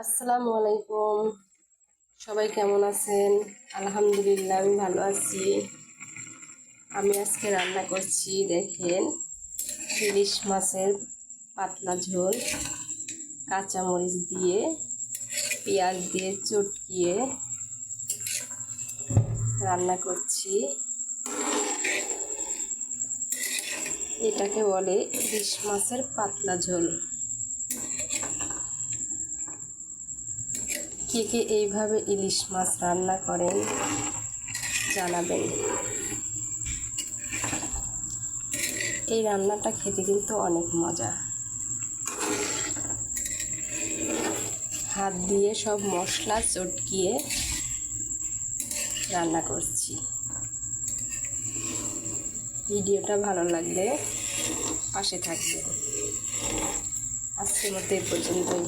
আসসালামু আলাইকুম। সবাই কেমন আছেন? আলহামদুলিল্লাহ, আমি ভালো আছি। আমি আজকে রান্না করছি, দেখেন, ইলিশ মাছের পাতলা ঝোল, কাঁচামরিচ দিয়ে, পেঁয়াজ দিয়ে চটকিয়ে রান্না করছি। এটাকে বলে ইলিশ মাছের পাতলা ঝোল। কে কে এইভাবে ইলিশ মাছ রান্না করেন জানাবেন। এই রান্নাটা খেতে কিন্তু অনেক মজা। হাত দিয়ে সব মশলা চটকিয়ে রান্না করছি। ভিডিওটা ভালো লাগলে পাশে থাকবেন। আজকের মতো এই পর্যন্তই।